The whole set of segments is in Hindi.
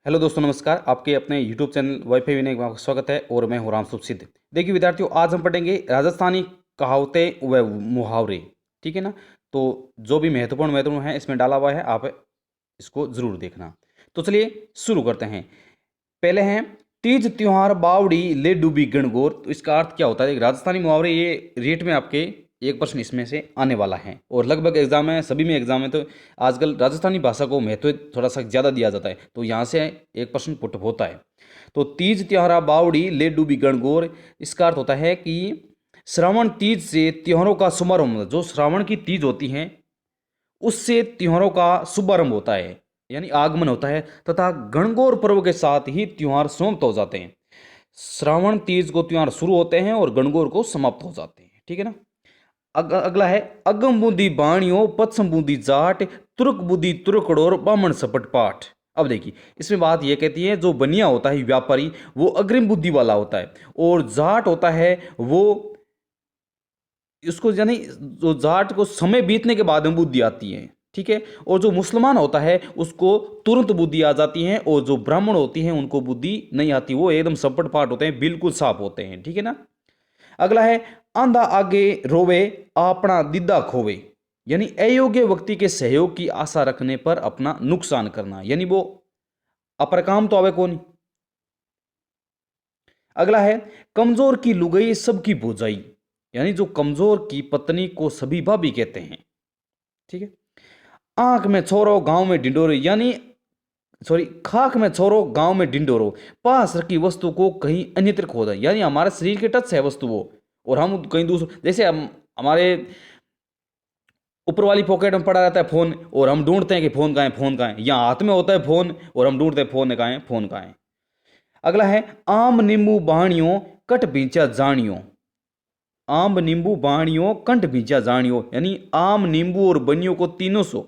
हेलो दोस्तों, नमस्कार। आपके अपने यूट्यूब चैनल वाईफाई विनय में आपका स्वागत है और मैं हूं राम सुखसिद्ध। देखिए विद्यार्थियों, आज हम पढ़ेंगे राजस्थानी कहावतें व मुहावरे। ठीक है ना। तो जो भी महत्वपूर्ण है इसमें डाला हुआ है, आप इसको जरूर देखना। तो चलिए शुरू करते हैं। पहले हैं, तीज त्योहार बावड़ी ले डूबी गणगौर। तो इसका अर्थ क्या होता है? राजस्थानी मुहावरे ये रेट में आपके 1% इसमें से आने वाला है और लगभग एग्जाम में, सभी में एग्जाम में तो आजकल राजस्थानी भाषा को महत्व थोड़ा सा ज़्यादा दिया जाता है, तो यहाँ से 1% पुट होता है। तो तीज त्योहारा बावड़ी ले डूबी गणगौर, इसका अर्थ होता है कि श्रावण तीज से त्योहारों का शुभारंभ, जो श्रावण की तीज होती है उससे त्योहारों का शुभारंभ होता है, यानी आगमन होता है, तथा गणगौर पर्व के साथ ही त्योहार समाप्त हो जाते हैं। श्रावण तीज को त्योहार शुरू होते हैं और गणगौर को समाप्त हो जाते हैं। ठीक है ना। अगला है, अगम बूंदी बाणियों पश्चिम बूंदी जाट, तुर्क बूंदी तुर्कड़ोर बामण सपट पाठ। अब देखिए इसमें बात यह कहती है, जो बनिया होता है व्यापारी वो अग्रिम बुद्धि वाला होता है, और जाट होता है वो इसको, यानी जो जाट को समय बीतने के बाद में बुद्धि आती है। ठीक है। और जो मुसलमान होता है उसको तुरंत बुद्धि आ जाती है, और जो ब्राह्मण होती हैं उनको बुद्धि नहीं आती, वो एकदम सपट पाठ होते हैं, बिल्कुल साफ होते हैं। ठीक है ना। अगला है, आंधा आगे रोवे अपना दिद्दा खोवे, यानी अयोग्य व्यक्ति के सहयोग की आशा रखने पर अपना नुकसान करना, यानी वो अपर काम तो आवे कौन। अगला है, कमजोर की लुगाई सबकी भुजाई, यानी जो कमजोर की पत्नी को सभी भाभी कहते हैं। ठीक है। आंख में छोरो गांव में ढिंडोरो, यानी सॉरी, खाक में छोरो गांव में ढिंडोरो, पास रखी वस्तु को कहीं अन्यत्र खो दे, यानी हमारे शरीर के टच है वस्तु वो, और हम कहीं दूसरे, जैसे हम हमारे ऊपर वाली पॉकेट में पड़ा रहता है फोन, और हम ढूंढते हैं कि फोन कहाँ है, फोन कहाँ है, यहाँ हाथ में होता है फोन और हम ढूंढते हैं फोन कहाँ है, फोन कहाँ है। अगला है, आम नींबू बाणियों कट भींचा जानियो, आम नींबू बाणियों कंठ भींचा जानियो, यानी आम नींबू और बनियों को तीनों सौ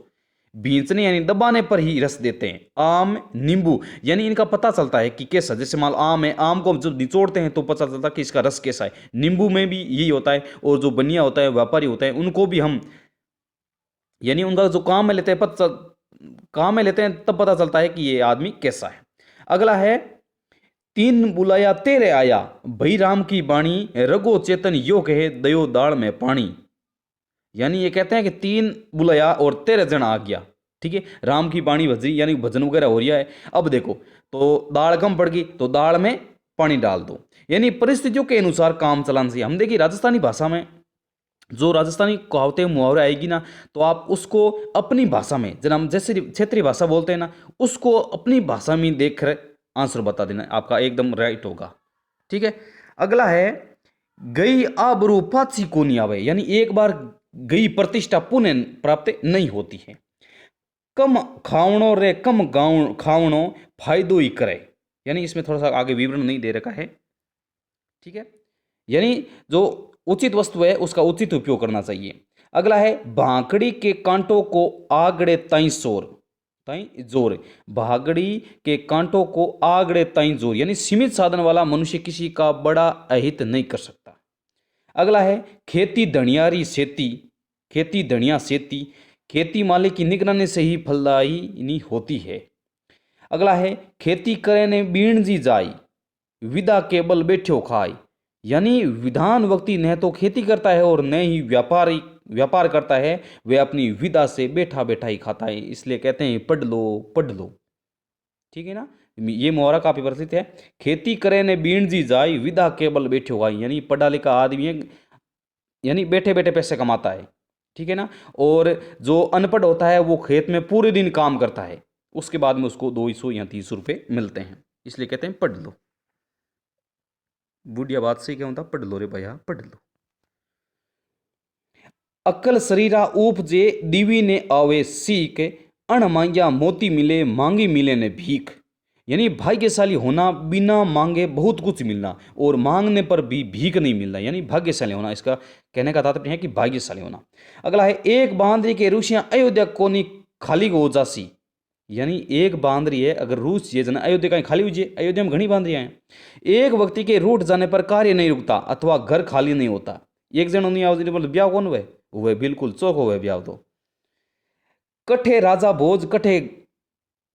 भींचने यानी दबाने पर ही रस देते हैं। आम नींबू यानी इनका पता चलता है कि कैसा, जैसे मान आम है, आम को जब निचोड़ते हैं तो पता चलता है कि इसका रस कैसा है। नींबू में भी यही होता है, और जो बनिया होता है, व्यापारी होता है, उनको भी हम, यानी उनका जो काम में लेते हैं, काम में लेते हैं, तब पता चलता है कि ये आदमी कैसा है। अगला है, तीन बुलाया तेरे आया भई राम की बाणी, रघो चेतन यो कहे दयो दाल में पानी, यानी ये कहते हैं कि तीन बुलाया और तेरे जन आ गया। ठीक है। राम की बाणी भजी, यानी भजन वगैरह हो रहा है। अब देखो, तो दाल कम पड़ गई तो दाल में पानी डाल दो, यानी परिस्थितियों के अनुसार काम चलाना चाहिए। हम देखिए राजस्थानी भाषा में जो राजस्थानी कहावतें मुहावरे आएगी ना, तो आप उसको अपनी भाषा में, जब हम जैसे क्षेत्रीय भाषा बोलते हैं ना, उसको अपनी भाषा में देख कर आंसर बता देना, आपका एकदम राइट होगा। ठीक है। अगला है, गई आबरू पाछी को नहीं आवे, यानी एक बार गई प्रतिष्ठा पुनः प्राप्त नहीं होती है। कम खावणो रे कम गाँव खावणो फायदो ही करे, यानी इसमें थोड़ा सा आगे विवरण नहीं दे रखा है। ठीक है। यानी जो उचित वस्तु है उसका उचित उपयोग करना चाहिए। अगला है, भांकड़ी के कांटों को आगड़े ताई सोर, ताई जोर, भागड़ी के कांटों को आगड़े ताई जोर, यानी सीमित साधन वाला मनुष्य किसी का बड़ा अहित नहीं कर सकता। अगला है, खेती धनियारी सेती, खेती धनिया सेती, खेती मालिक की निगरानी से ही फलदायी होती है। अगला है, खेती करे ने बीण जी जाई, विदा केवल बैठो खाई, यानी विधान व्यक्ति न तो खेती करता है और न ही व्यापार करता है, वे अपनी विदा से बैठा बैठा ही खाता है, इसलिए कहते हैं पढ़ लो पढ़ लो। ठीक है ना। ये मुहावरा काफी प्रसिद्ध है, खेती करे ने बीण जी जाई विदा केवल बैठो खाई, यानी पढ़ा लिखा आदमी है, यानी बैठे बैठे पैसे कमाता है। ठीक है ना। और जो अनपढ़ होता है वो खेत में पूरे दिन काम करता है, उसके बाद में उसको 200 या 300 रुपये मिलते हैं, इसलिए कहते हैं पढ़ लो। बुढ़िया बात से क्या होता, पढ़ लो रे भैया पढ़ लो। अक्ल शरीरा उपजे दीवी ने आवे सीख, अण मांग्या मोती मिले मांगी मिले ने भीख, यानी भाग्यशाली होना, बिना मांगे बहुत कुछ मिलना और मांगने पर भी भीख नहीं मिलना, यानी भाग्यशाली होना, इसका कहने का तात्पर्य है कि भाग्यशाली होना। अगला है, एक बांदरी के ऋषियां अयोध्या कोनी खाली हो जासी, यानी एक बांदरी है अगर रूस ये जना अयोध्या कहीं खाली हुई, अयोध्या में घनी बांदरियां हैं। एक व्यक्ति के रूठ जाने पर कार्य नहीं रुकता अथवा घर खाली नहीं होता। एक जन नहीं आवती बोले ब्याह कौन हुए बिल्कुल चौक हुए ब्याह तो। कठे राजा भोज कठे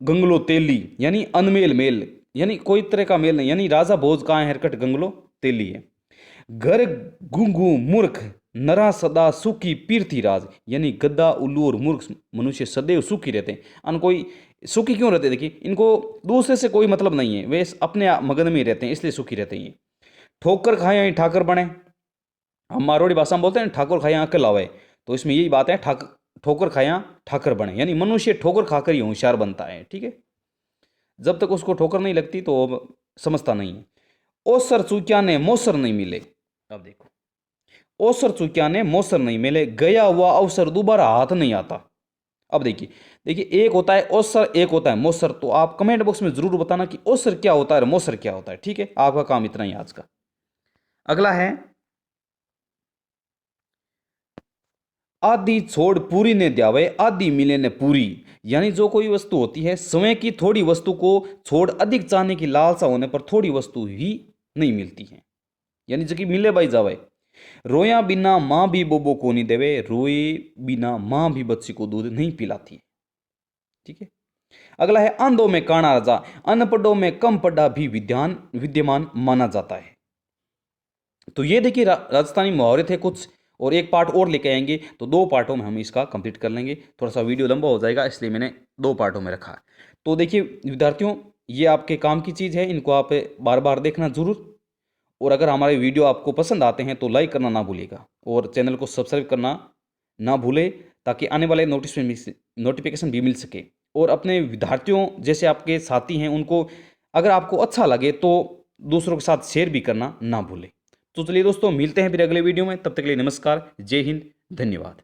गंगलो तेली यानी अनमेल मेल, यानी कोई तरह का मेल नहीं, यानी राजा भोज का है हरकट गंगलो तेली है। घर गुंगू मूर्ख नरा सदा सुखी पीरथी राज, यानी गद्दा उल्लू और मूर्ख मनुष्य सदैव सुखी रहते हैं। अन कोई सुखी क्यों रहते हैं? देखिए, इनको दूसरे से कोई मतलब नहीं है, वे अपने मगन में ही रहते हैं, इसलिए सुखी रहते हैं। ठोकर खाए यहीं ठाकर बने, हम मारवाड़ी भाषा में बोलते हैं ठाकुर खाया अकल आवे, तो इसमें यही बात है, ठोकर खाया ठाकर बने, यानी मनुष्य ठोकर खाकर ही होशियार बनता है। ठीक है, जब तक उसको ठोकर नहीं लगती तो वो समझता नहीं है। ओसर चूक्या ने मोसर नहीं मिले, अब देखो, ओसर चूक्या ने मोसर नहीं मिले, गया हुआ अवसर दोबारा हाथ नहीं आता। अब देखिए, एक होता है ओसर, एक होता है मोसर। तो आप कमेंट बॉक्स में जरूर बताना कि ओसर क्या होता है और मोसर क्या होता है। ठीक है, आपका काम इतना ही आज का। अगला है आदि छोड़ पूरी ने द्यावे आदि मिले ने पूरी, यानी जो कोई वस्तु होती है स्वयं की थोड़ी वस्तु को छोड़ अधिक चाहने की लालसा होने पर थोड़ी वस्तु ही नहीं मिलती है, यानी जो कि मिले भाई जावे। रोया बिना माँ भी बोबो को नहीं देवे, रोए बिना माँ भी बच्ची को दूध नहीं पिलाती। ठीक है, अगला है अंधों में काना राजा, अनपढ़ों में कम पढ़ा भी विद्यमान माना जाता है। तो ये देखिए राजस्थानी मुहावरे थे कुछ, और एक पार्ट और लेके आएंगे, तो दो पार्टों में हम इसका कंप्लीट कर लेंगे। थोड़ा सा वीडियो लंबा हो जाएगा, इसलिए मैंने दो पार्टों में रखा है। तो देखिए विद्यार्थियों, ये आपके काम की चीज़ है, इनको आप बार बार देखना जरूर। और अगर हमारे वीडियो आपको पसंद आते हैं तो लाइक करना ना भूलिएगा, और चैनल को सब्सक्राइब करना ना भूले, ताकि आने वाले नोटिफिकेशन भी मिल सके। और अपने विद्यार्थियों जैसे आपके साथी हैं उनको, अगर आपको अच्छा लगे तो दूसरों के साथ शेयर भी करना ना भूलें। तो चलिए दोस्तों, मिलते हैं फिर अगले वीडियो में, तब तक के लिए नमस्कार, जय हिंद, धन्यवाद।